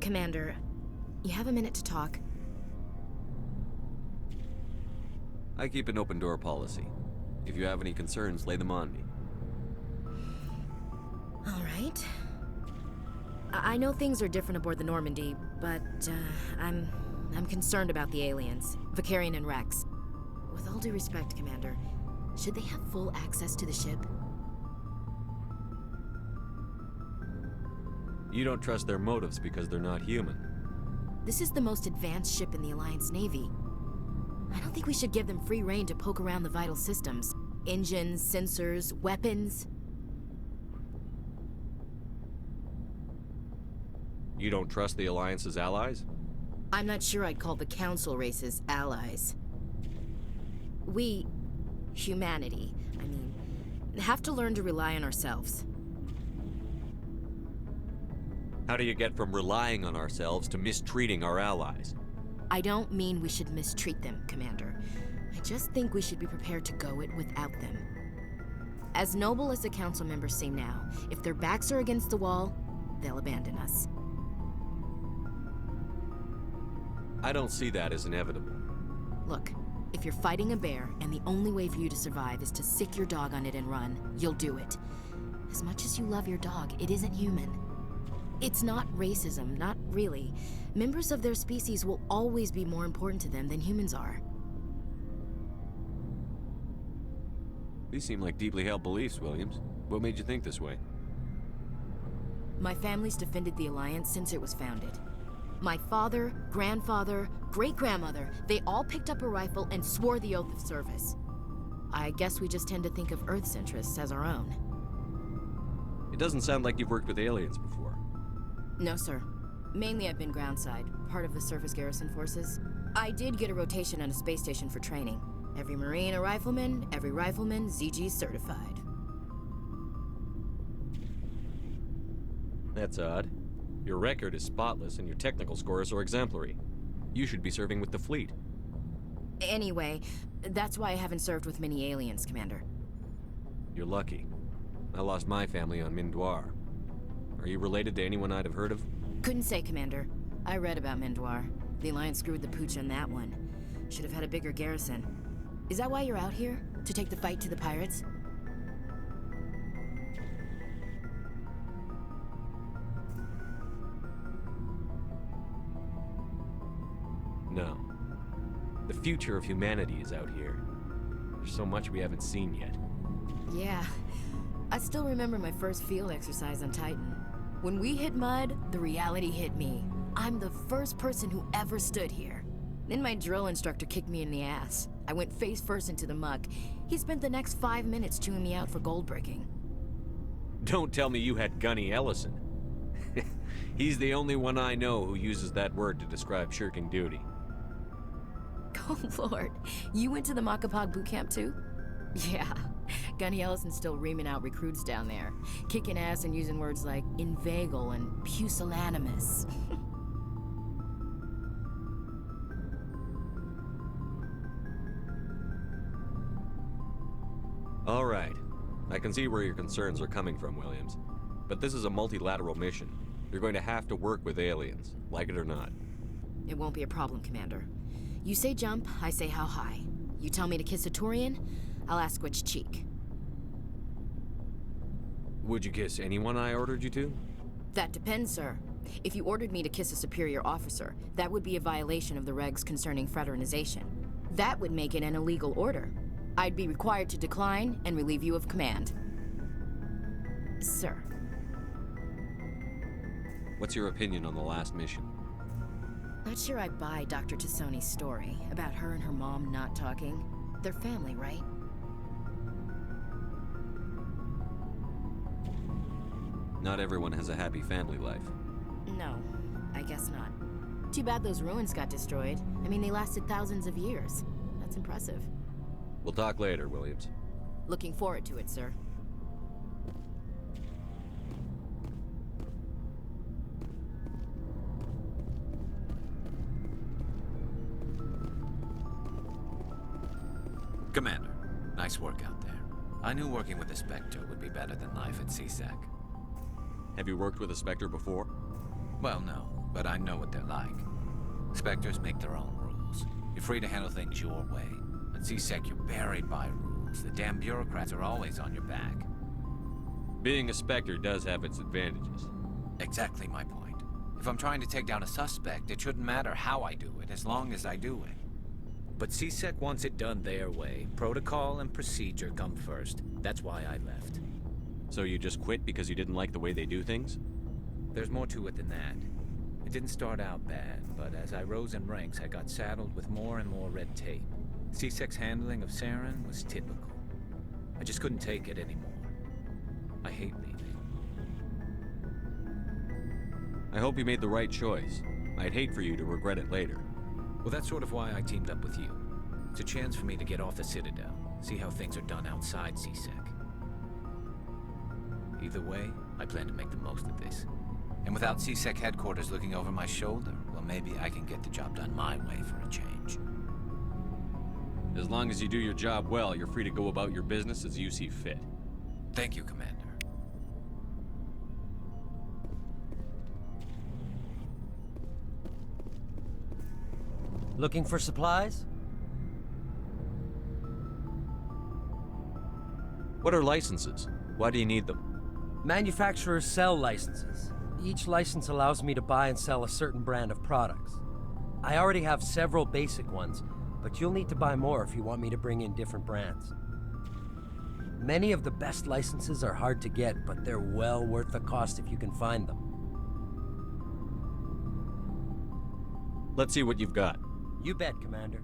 Commander, you have a minute to talk? I keep an open door policy. If you have any concerns, lay them on me. All right. I know things are different aboard the Normandy, but I'm concerned about the aliens, Vicarian and Rex. With all due respect, Commander, should they have full access to the ship? You don't trust their motives because they're not human. This is the most advanced ship in the Alliance Navy. I don't think we should give them free rein to poke around the vital systems. Engines, sensors, weapons. You don't trust the Alliance's allies? I'm not sure I'd call the Council races allies. We, humanity, have to learn to rely on ourselves. How do you get from relying on ourselves to mistreating our allies? I don't mean we should mistreat them, Commander. I just think we should be prepared to go it without them. As noble as the Council members seem now, if their backs are against the wall, they'll abandon us. I don't see that as inevitable. Look, if you're fighting a bear and the only way for you to survive is to sick your dog on it and run, you'll do it. As much as you love your dog, it isn't human. It's not racism, not really. Members of their species will always be more important to them than humans are. These seem like deeply held beliefs, Williams. What made you think this way? My family's defended the Alliance since it was founded. My father, grandfather, great-grandmother, they all picked up a rifle and swore the oath of service. I guess we just tend to think of Earth's interests as our own. It doesn't sound like you've worked with aliens before. No, sir. Mainly I've been groundside, part of the surface garrison forces. I did get a rotation on a space station for training. Every Marine a rifleman, every rifleman ZG certified. That's odd. Your record is spotless and your technical scores are exemplary. You should be serving with the fleet. Anyway, that's why I haven't served with many aliens, Commander. You're lucky. I lost my family on Mindoir. Are you related to anyone I'd have heard of? Couldn't say, Commander. I read about Mindoir. The Alliance screwed the pooch on that one. Should have had a bigger garrison. Is that why you're out here? To take the fight to the pirates? No. The future of humanity is out here. There's so much we haven't seen yet. Yeah. I still remember my first field exercise on Titan. When we hit mud, the reality hit me. I'm the first person who ever stood here. Then my drill instructor kicked me in the ass. I went face first into the muck. He spent the next 5 minutes chewing me out for gold bricking. Don't tell me you had Gunny Ellison. He's the only one I know who uses that word to describe shirking duty. Oh, Lord. You went to the Macapag boot camp, too? Yeah. Gunny Ellison's still reaming out recruits down there. Kicking ass and using words like inveigle and pusillanimous. All right. I can see where your concerns are coming from, Williams. But this is a multilateral mission. You're going to have to work with aliens, like it or not. It won't be a problem, Commander. You say jump, I say how high. You tell me to kiss a Turian, I'll ask which cheek. Would you kiss anyone I ordered you to? That depends, sir. If you ordered me to kiss a superior officer, that would be a violation of the regs concerning fraternization. That would make it an illegal order. I'd be required to decline and relieve you of command. Sir. What's your opinion on the last mission? Not sure I buy Dr. Tassoni's story about her and her mom not talking. They're family, right? Not everyone has a happy family life. No, I guess not. Too bad those ruins got destroyed. I mean, they lasted thousands of years. That's impressive. We'll talk later, Williams. Looking forward to it, sir. Commander, nice work out there. I knew working with the Spectre would be better than life at CSAC. Have you worked with a Spectre before? Well, no. but I know what they're like. Spectres make their own rules. You're free to handle things your way. At CSEC, you're buried by rules. The damn bureaucrats are always on your back. Being a Spectre does have its advantages. Exactly my point. If I'm trying to take down a suspect, it shouldn't matter how I do it, as long as I do it. But CSEC wants it done their way. Protocol and procedure come first. That's why I left. So you just quit because you didn't like the way they do things? There's more to it than that. It didn't start out bad, but as I rose in ranks, I got saddled with more and more red tape. CSEC's handling of Saren was typical. I just couldn't take it anymore. I hate leaving. I hope you made the right choice. I'd hate for you to regret it later. Well, that's sort of why I teamed up with you. It's a chance for me to get off the Citadel, see how things are done outside CSEC. Either way, I plan to make the most of this. And without CSEC headquarters looking over my shoulder, well, maybe I can get the job done my way for a change. As long as you do your job well, you're free to go about your business as you see fit. Thank you, Commander. Looking for supplies? What are licenses? Why do you need them? Manufacturers sell licenses. Each license allows me to buy and sell a certain brand of products. I already have several basic ones, but you'll need to buy more if you want me to bring in different brands. Many of the best licenses are hard to get, but they're well worth the cost if you can find them. Let's see what you've got. You bet, Commander.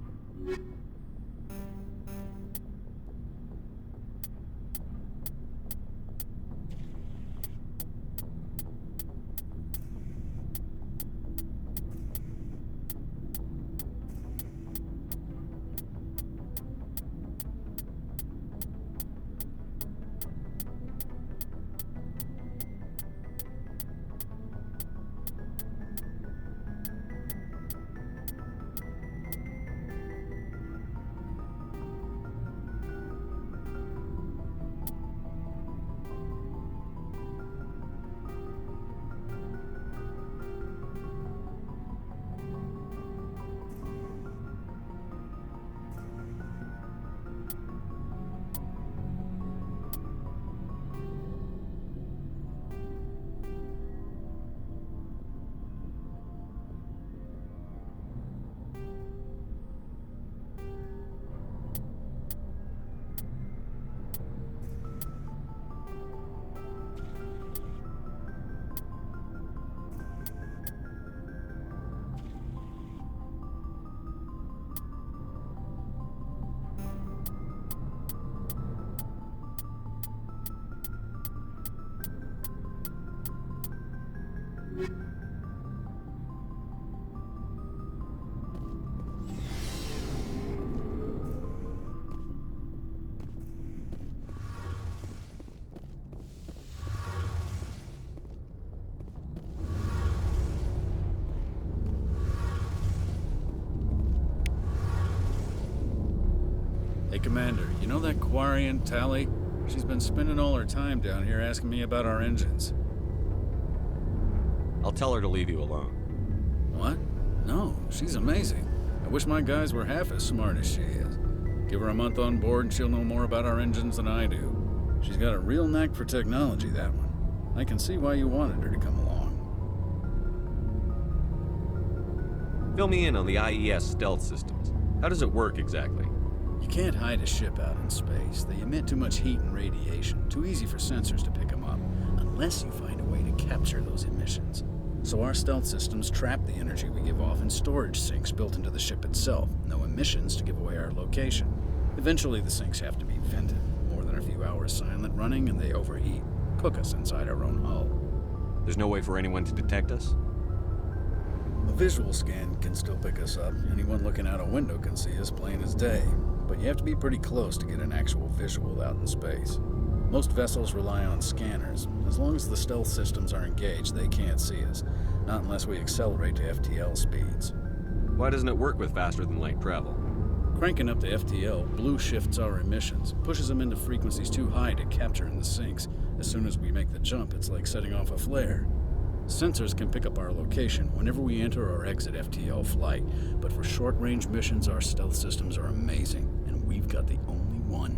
Hey, Commander, you know that Quarian, Tally? She's been spending all her time down here asking me about our engines. I'll tell her to leave you alone. What? No, she's amazing. I wish my guys were half as smart as she is. Give her a month on board and she'll know more about our engines than I do. She's got a real knack for technology, that one. I can see why you wanted her to come along. Fill me in on the IES stealth systems. How does it work exactly? You can't hide a ship out in space. They emit too much heat and radiation. Too easy for sensors to pick them up, unless you find a way to capture those emissions. So our stealth systems trap the energy we give off in storage sinks built into the ship itself. No emissions to give away our location. Eventually the sinks have to be vented. More than a few hours silent running and they overheat. Cook us inside our own hull. There's no way for anyone to detect us? A visual scan can still pick us up. Anyone looking out a window can see us plain as day. But you have to be pretty close to get an actual visual out in space. Most vessels rely on scanners. As long as the stealth systems are engaged, they can't see us. Not unless we accelerate to FTL speeds. Why doesn't it work with faster than light travel? Cranking up to FTL blue shifts our emissions, pushes them into frequencies too high to capture in the sinks. As soon as we make the jump, it's like setting off a flare. Sensors can pick up our location whenever we enter or exit FTL flight, but for short-range missions, our stealth systems are amazing, and we've got the only one.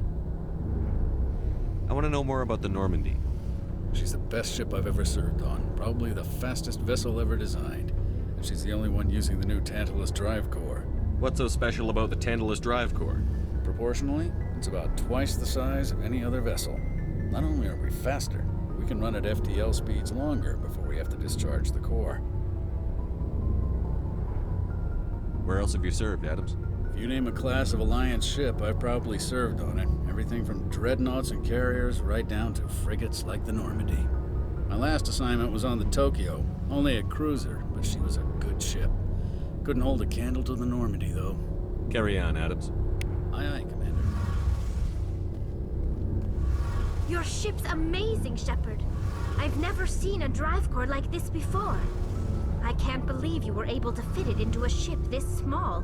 I want to know more about the Normandy. She's the best ship I've ever served on, probably the fastest vessel ever designed. And she's the only one using the new Tantalus drive core. What's so special about the Tantalus drive core? Proportionally, it's about twice the size of any other vessel. Not only are we faster, we can run at FTL speeds longer before we have to discharge the core. Where else have you served, Adams? If you name a class of Alliance ship, I've probably served on it. Everything from dreadnoughts and carriers right down to frigates like the Normandy. My last assignment was on the Tokyo, only a cruiser, but she was a good ship. Couldn't hold a candle to the Normandy, though. Carry on, Adams. Aye, aye, Commander. Your ship's amazing, Shepard. I've never seen a drive core like this before. I can't believe you were able to fit it into a ship this small.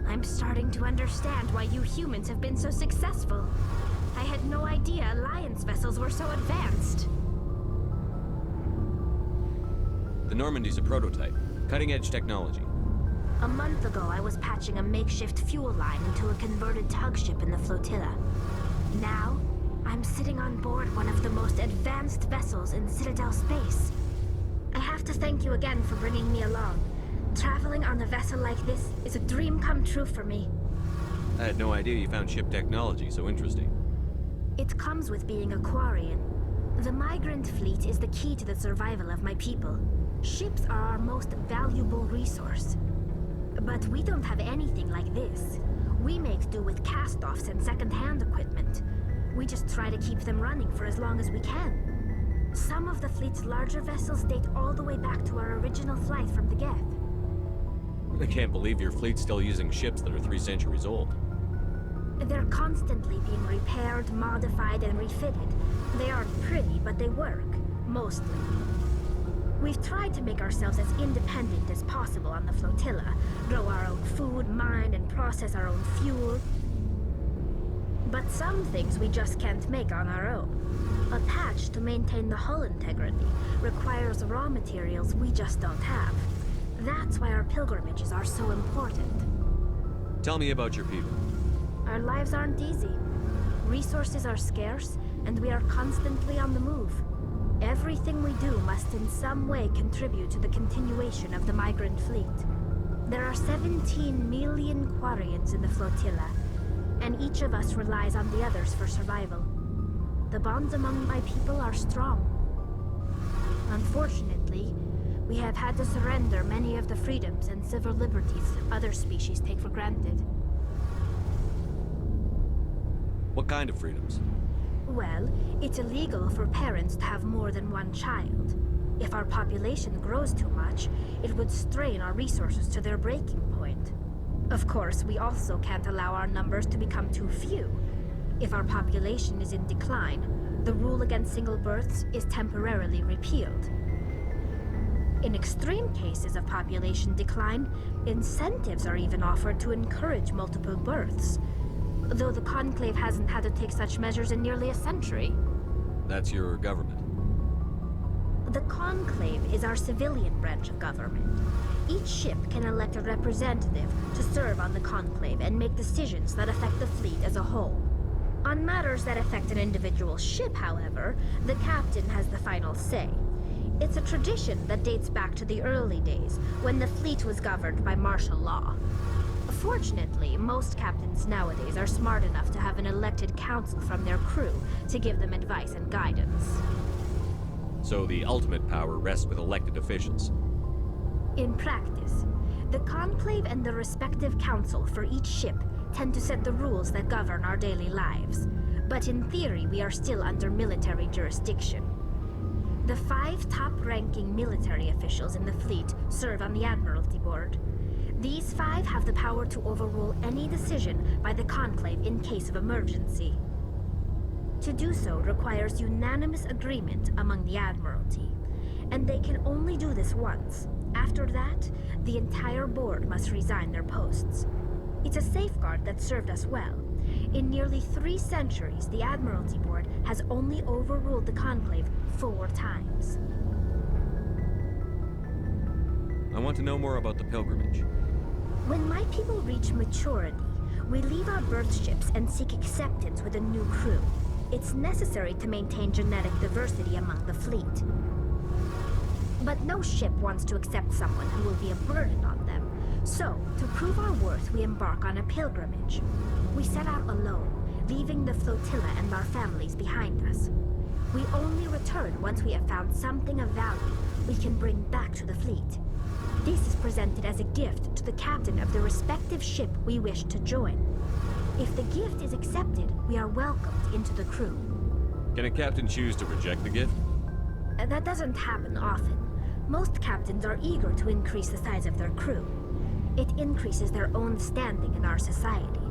I'm starting to understand why you humans have been so successful. I had no idea Alliance vessels were so advanced. The Normandy's a prototype. Cutting-edge technology. A month ago, I was patching a makeshift fuel line into a converted tug ship in the flotilla. Now, I'm sitting on board one of the most advanced vessels in Citadel space. I have to thank you again for bringing me along. Traveling on a vessel like this is a dream come true for me. I had no idea you found ship technology so interesting. It comes with being a Quarian. The migrant fleet is the key to the survival of my people. Ships are our most valuable resource. But we don't have anything like this. We make do with cast-offs and second-hand equipment. We just try to keep them running for as long as we can. Some of the fleet's larger vessels date all the way back to our original flight from the Geth. I can't believe your fleet's still using ships that are 3 centuries old. They're constantly being repaired, modified, and refitted. They aren't pretty, but they work. Mostly. We've tried to make ourselves as independent as possible on the flotilla. Grow our own food, mine, and process our own fuel. But some things we just can't make on our own. A patch to maintain the hull integrity requires raw materials we just don't have. That's why our pilgrimages are so important. Tell me about your people. Our lives aren't easy. Resources are scarce, and we are constantly on the move. Everything we do must in some way contribute to the continuation of the migrant fleet. There are 17 million Quarians in the flotilla, and each of us relies on the others for survival. The bonds among my people are strong. Unfortunately, we have had to surrender many of the freedoms and civil liberties other species take for granted. What kind of freedoms? Well, it's illegal for parents to have more than one child. If our population grows too much, it would strain our resources to their breaking point. Of course, we also can't allow our numbers to become too few. If our population is in decline, the rule against single births is temporarily repealed. In extreme cases of population decline, incentives are even offered to encourage multiple births. Though the Conclave hasn't had to take such measures in nearly a century. That's your government. The Conclave is our civilian branch of government. Each ship can elect a representative to serve on the Conclave and make decisions that affect the fleet as a whole. On matters that affect an individual ship, however, the captain has the final say. It's a tradition that dates back to the early days, when the fleet was governed by martial law. Fortunately, most captains nowadays are smart enough to have an elected council from their crew to give them advice and guidance. So the ultimate power rests with elected officials. In practice, the Conclave and the respective council for each ship tend to set the rules that govern our daily lives. But in theory, we are still under military jurisdiction. The 5 top-ranking military officials in the fleet serve on the Admiralty Board. These 5 have the power to overrule any decision by the Conclave in case of emergency. To do so requires unanimous agreement among the Admiralty, and they can only do this once. After that, the entire board must resign their posts. It's a safeguard that served us well, In nearly 3 centuries, the Admiralty Board has only overruled the Conclave 4 times. I want to know more about the pilgrimage. When my people reach maturity, we leave our birth ships and seek acceptance with a new crew. It's necessary to maintain genetic diversity among the fleet. But no ship wants to accept someone who will be a burden on them. So, to prove our worth, we embark on a pilgrimage. We set out alone, leaving the flotilla and our families behind us. We only return once we have found something of value we can bring back to the fleet. This is presented as a gift to the captain of the respective ship we wish to join. If the gift is accepted, we are welcomed into the crew. Can a captain choose to reject the gift? That doesn't happen often. Most captains are eager to increase the size of their crew. It increases their own standing in our society.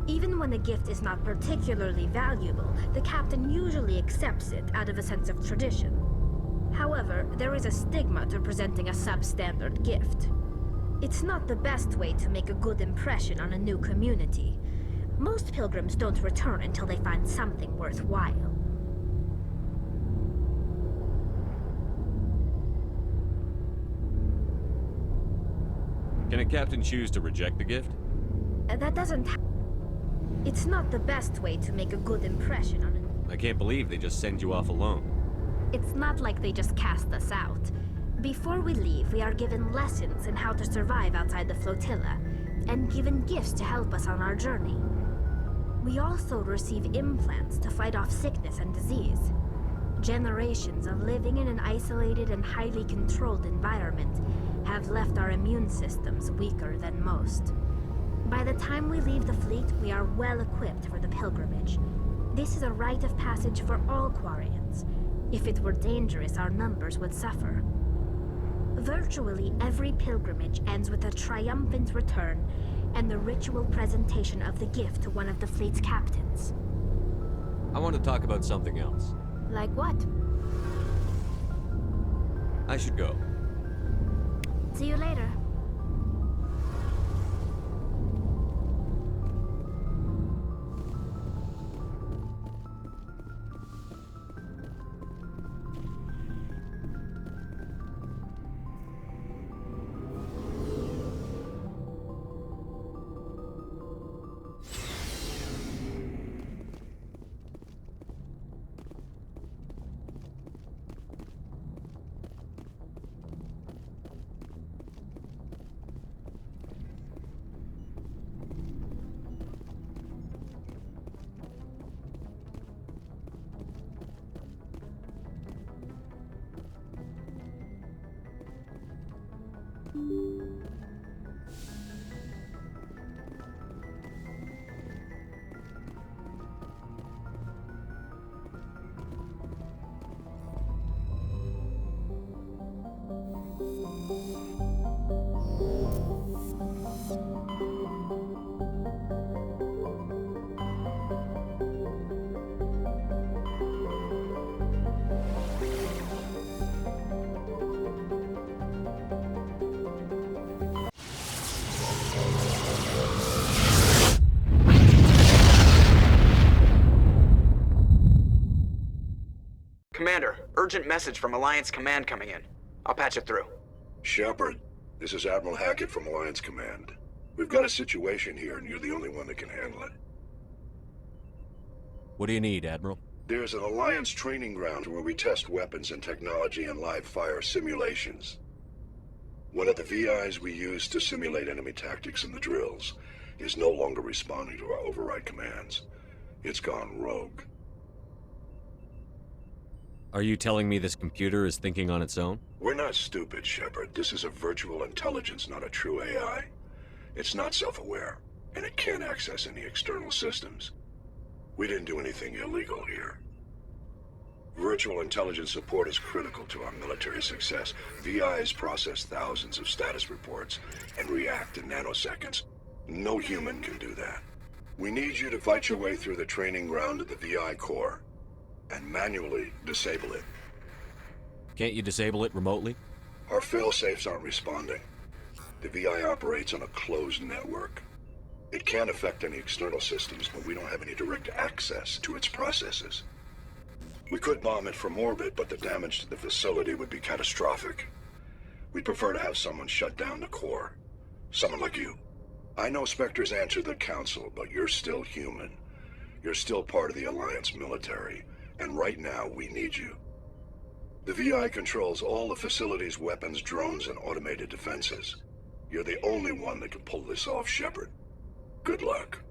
Even when a gift is not particularly valuable, the captain usually accepts it out of a sense of tradition. However, there is a stigma to presenting a substandard gift. It's not the best way to make a good impression on a new community. Most pilgrims don't return until they find something worthwhile. Can a captain choose to reject the gift? That doesn't It's not the best way to make a good impression on I can't believe they just send you off alone. It's not like they just cast us out. Before we leave, we are given lessons in how to survive outside the flotilla, and given gifts to help us on our journey. We also receive implants to fight off sickness and disease. Generations of living in an isolated and highly controlled environment have left our immune systems weaker than most. By the time we leave the fleet, we are well equipped for the pilgrimage. This is a rite of passage for all Quarians. If it were dangerous, our numbers would suffer. Virtually every pilgrimage ends with a triumphant return and the ritual presentation of the gift to one of the fleet's captains. I want to talk about something else. Like what? I should go. See you later. Commander, urgent message from Alliance Command coming in. I'll patch it through. Shepard, this is Admiral Hackett from Alliance Command. We've got a situation here, and you're the only one that can handle it. What do you need, Admiral? There's an Alliance training ground where we test weapons and technology in live fire simulations. One of the VIs we use to simulate enemy tactics in the drills is no longer responding to our override commands. It's gone rogue. Are you telling me this computer is thinking on its own? We're not stupid, Shepard. This is a virtual intelligence, not a true AI. It's not self-aware, and it can't access any external systems. We didn't do anything illegal here. Virtual intelligence support is critical to our military success. VIs process thousands of status reports and react in nanoseconds. No human can do that. We need you to fight your way through the training ground of the VI core and manually disable it. Can't you disable it remotely? Our fail-safes aren't responding. The VI operates on a closed network. It can affect any external systems, but we don't have any direct access to its processes. We could bomb it from orbit, but the damage to the facility would be catastrophic. We'd prefer to have someone shut down the core. Someone like you. I know Spectres answer the Council, but you're still human. You're still part of the Alliance military, and right now we need you. The VI controls all the facility's weapons, drones, and automated defenses. You're the only one that can pull this off, Shepard. Good luck.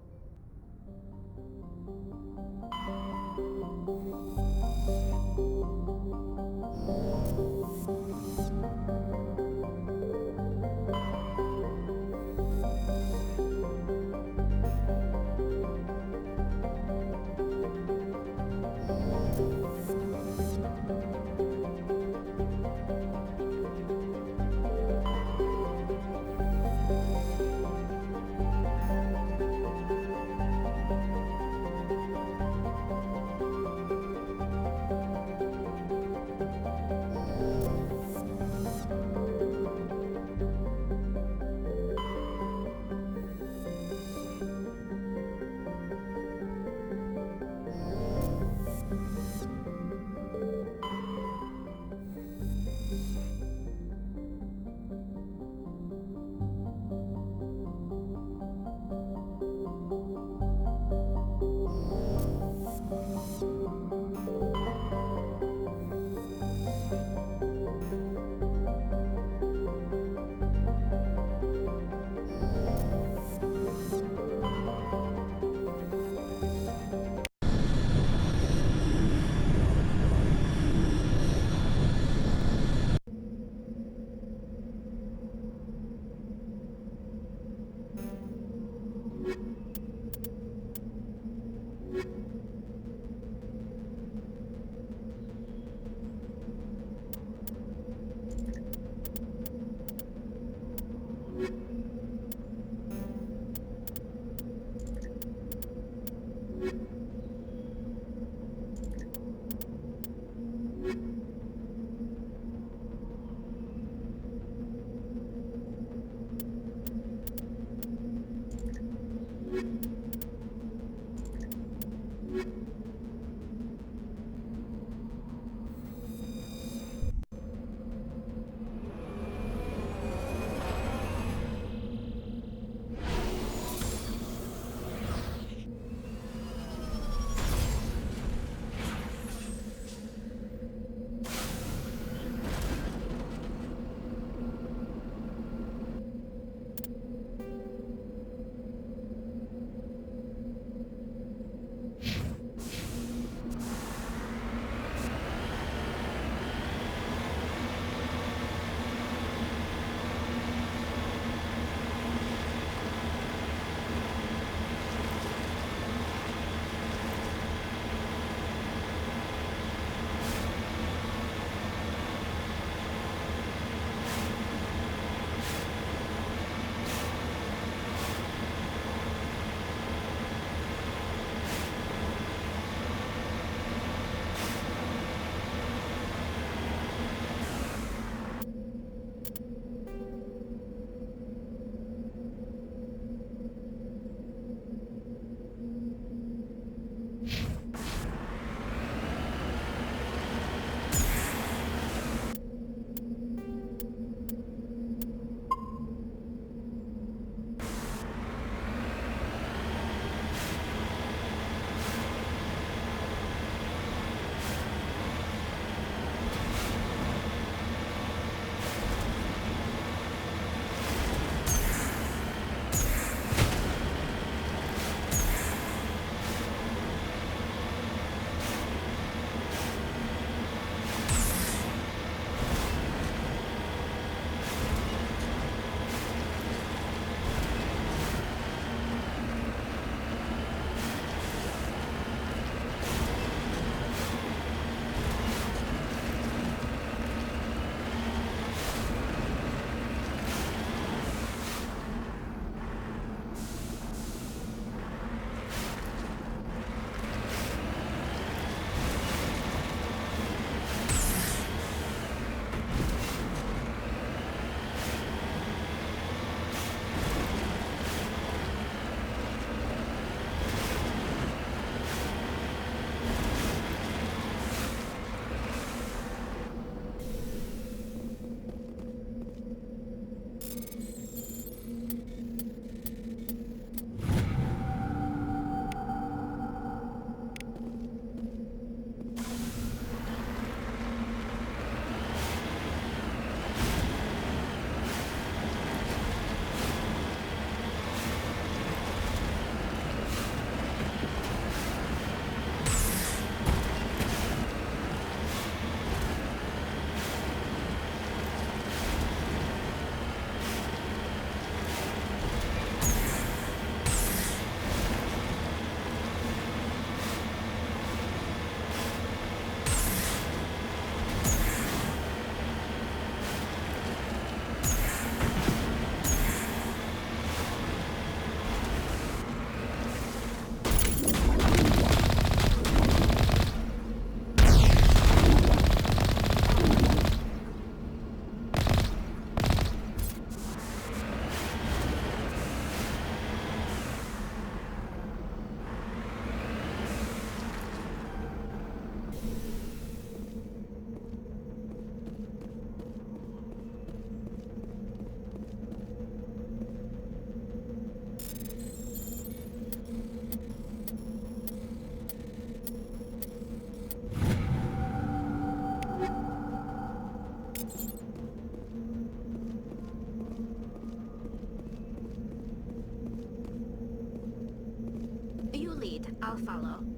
follow.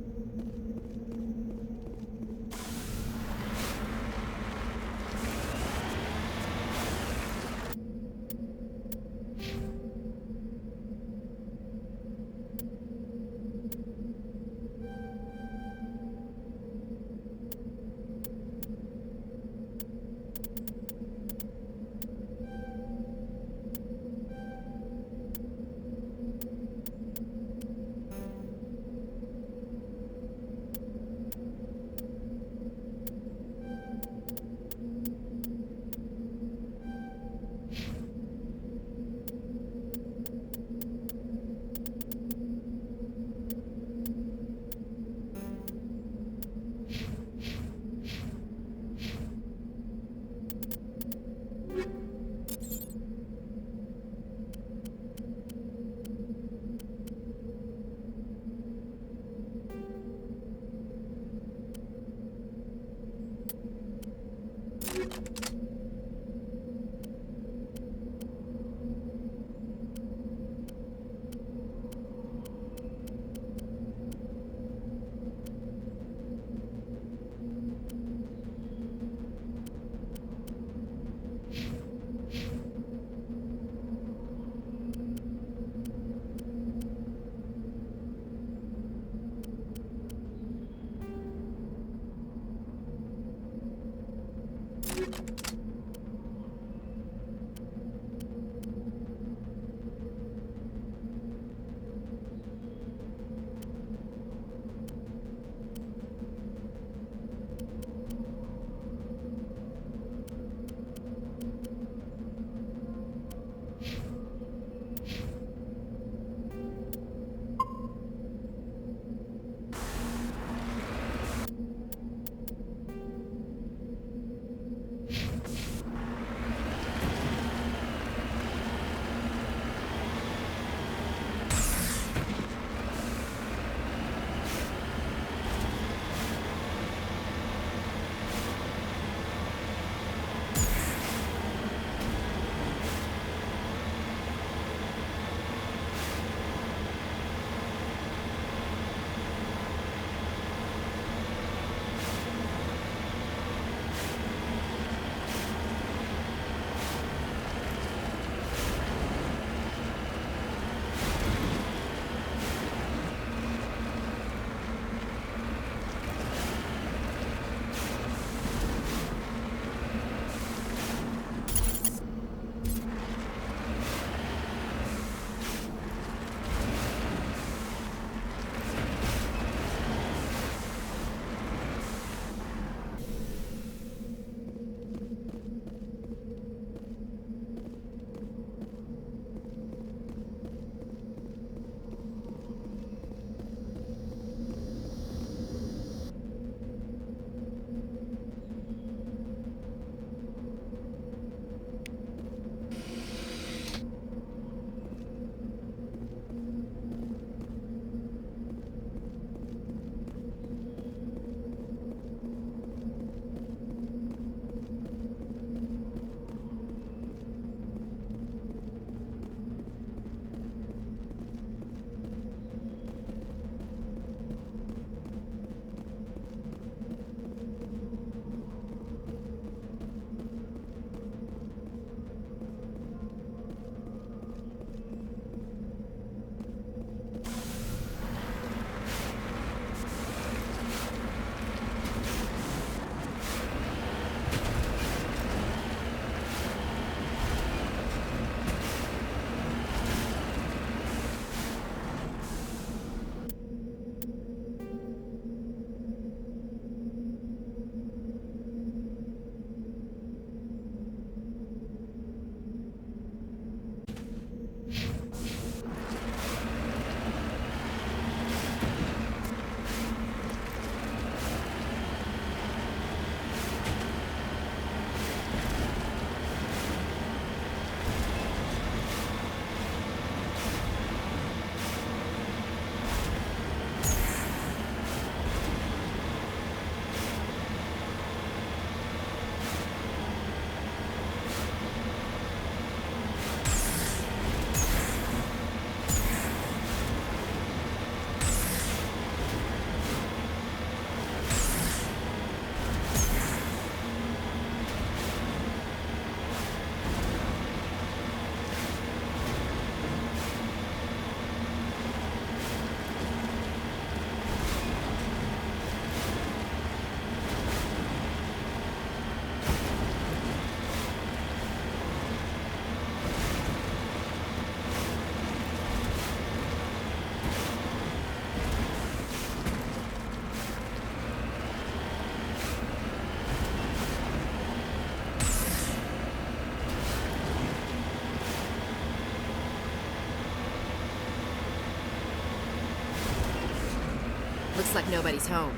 Looks like nobody's home.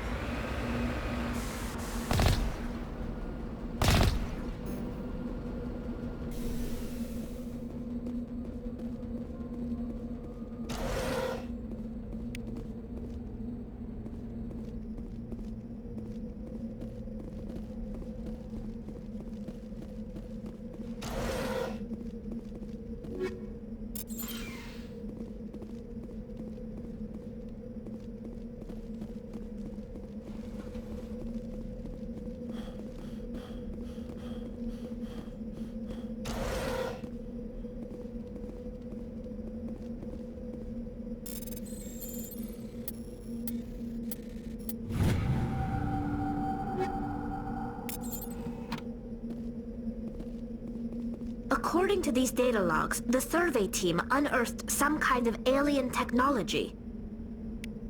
According to these data logs, the survey team unearthed some kind of alien technology.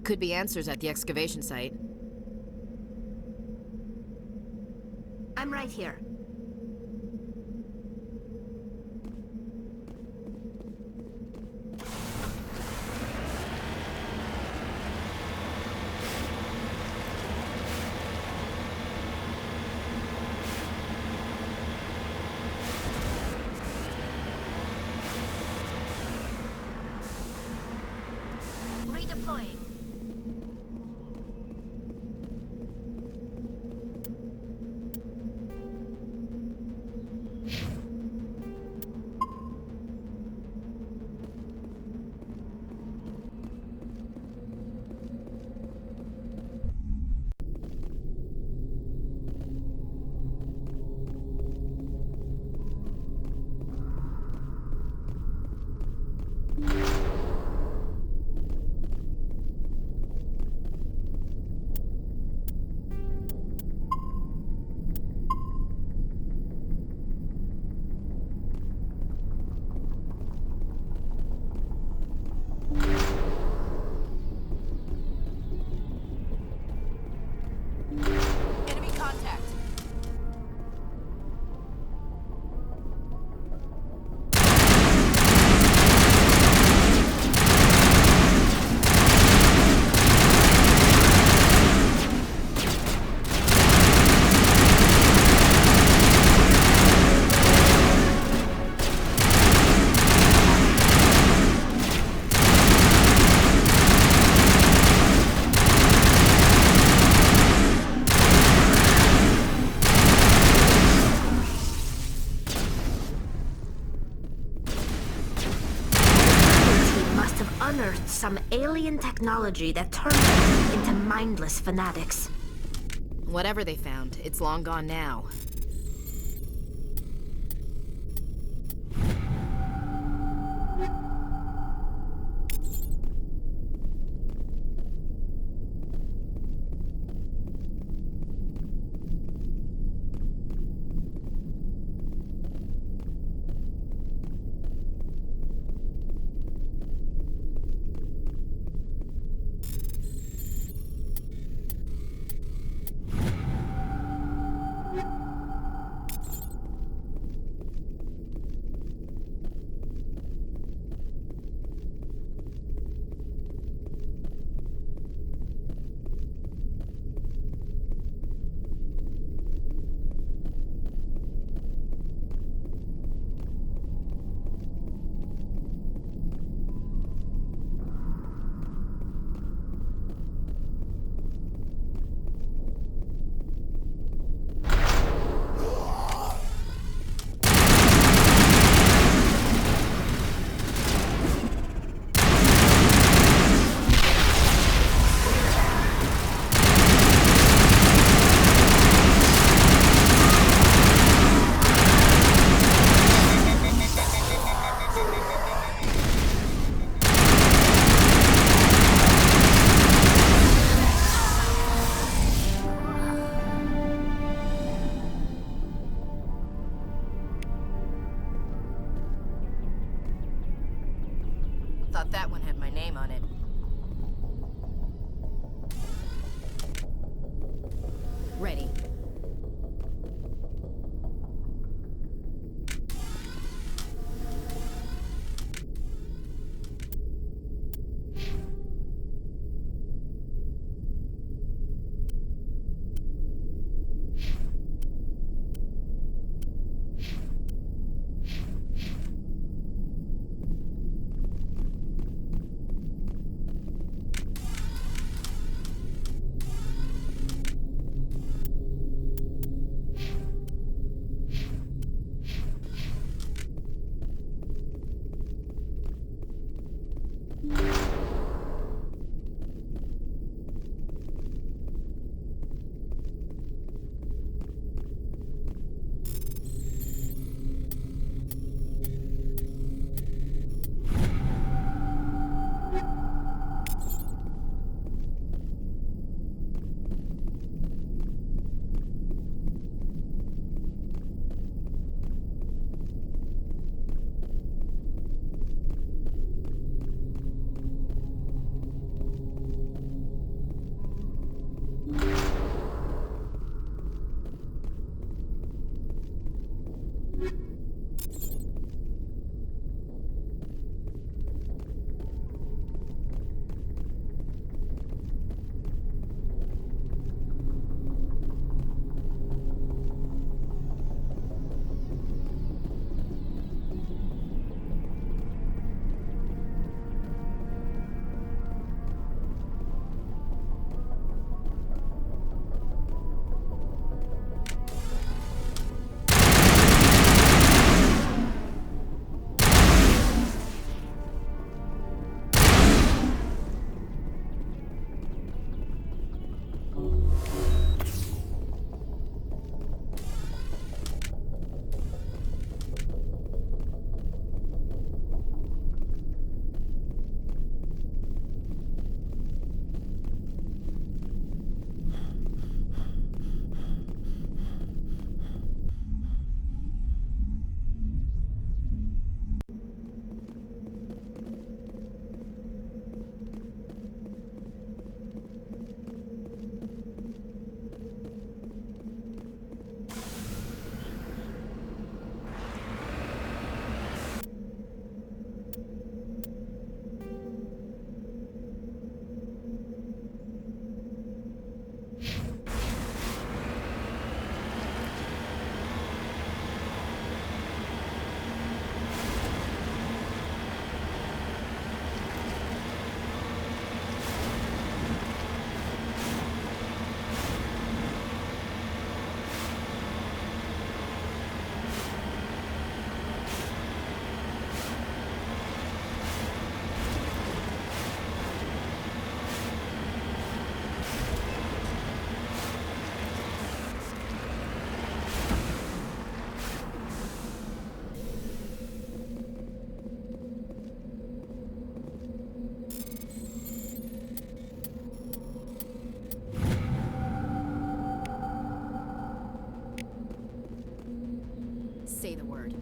Could be answers at the excavation site. I'm right here. Redeploying. Enemy contact. Unearthed some alien technology that turned them into mindless fanatics. Whatever they found, it's long gone now. Thought that one had my name on it. Ready. Say the word.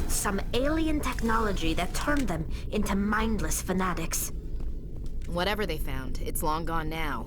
Some alien technology that turned them into mindless fanatics. Whatever they found, it's long gone now.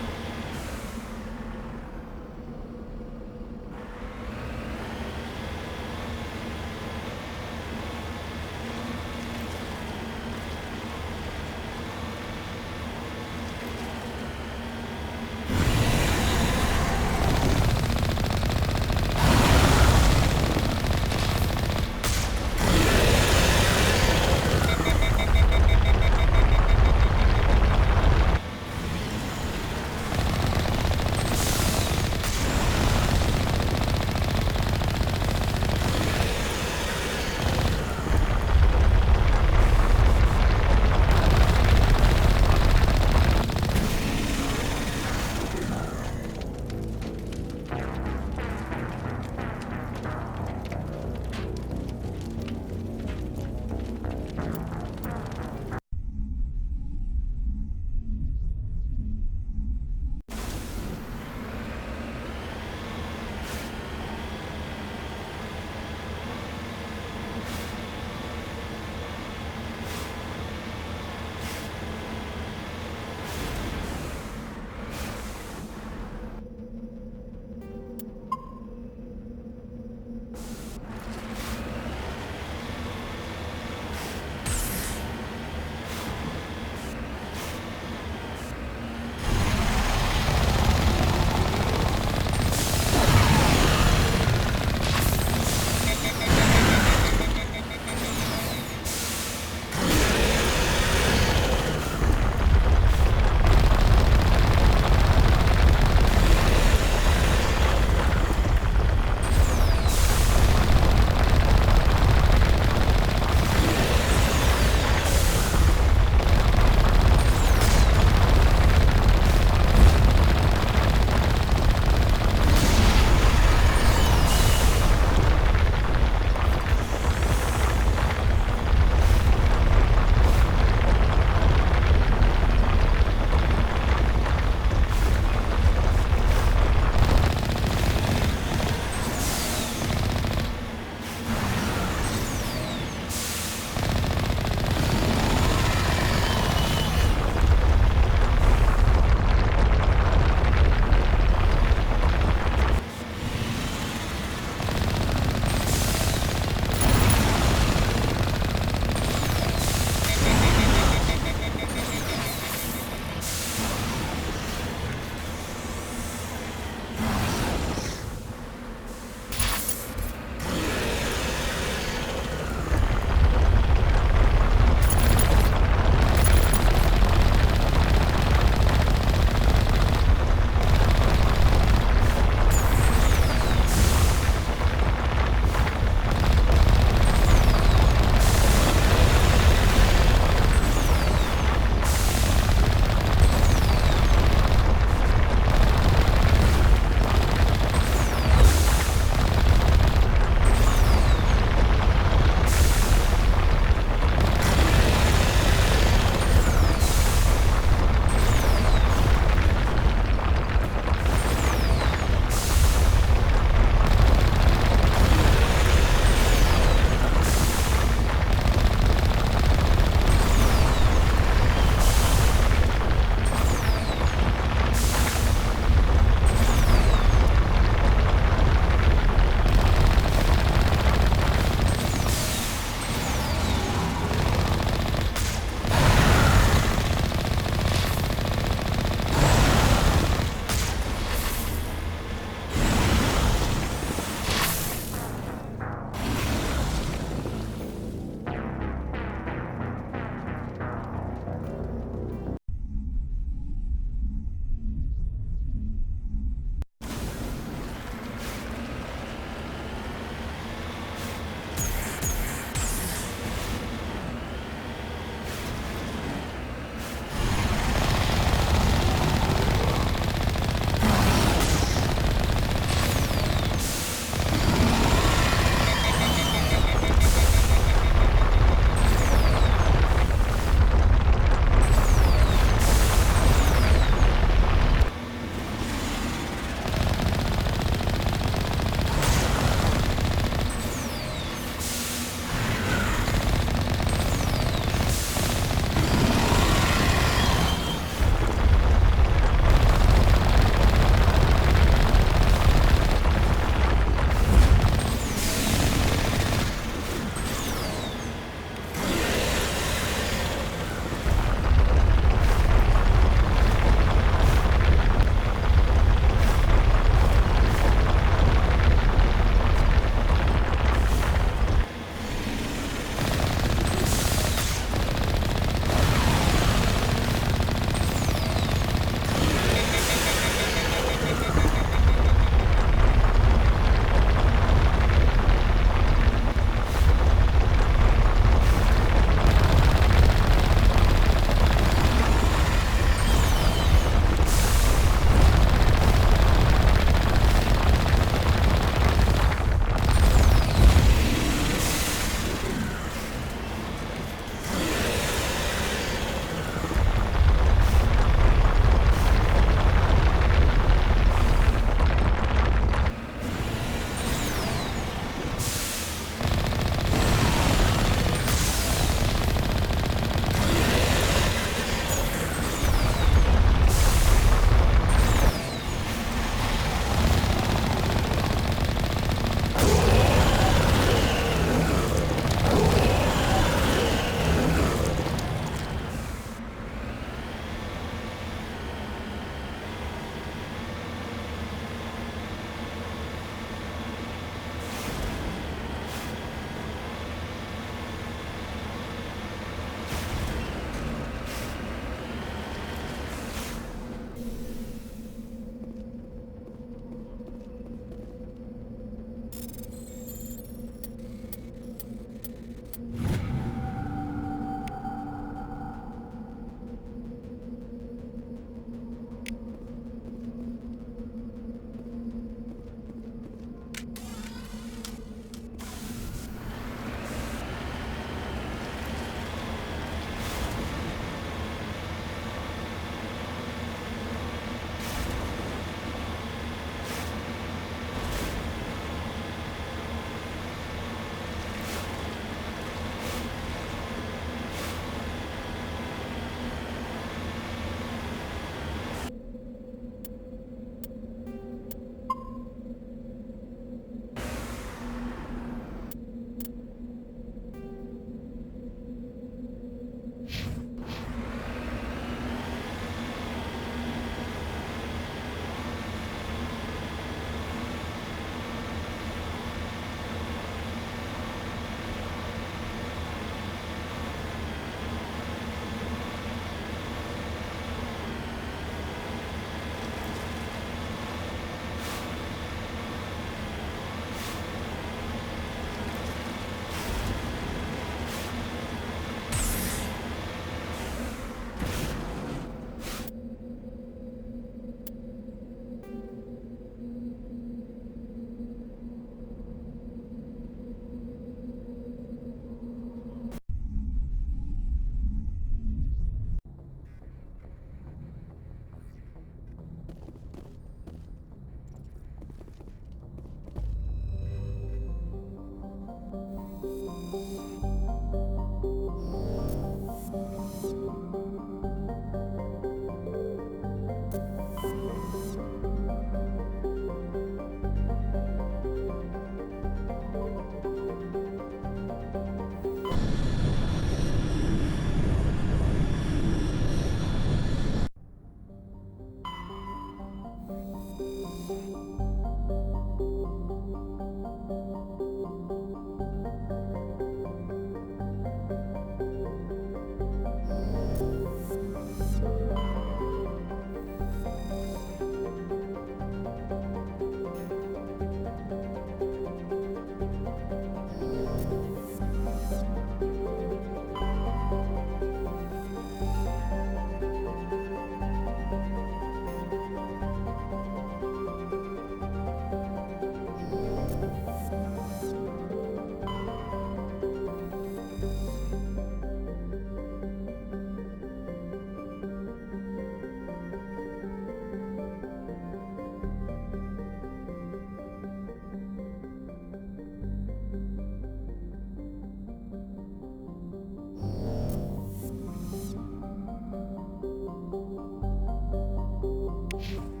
you.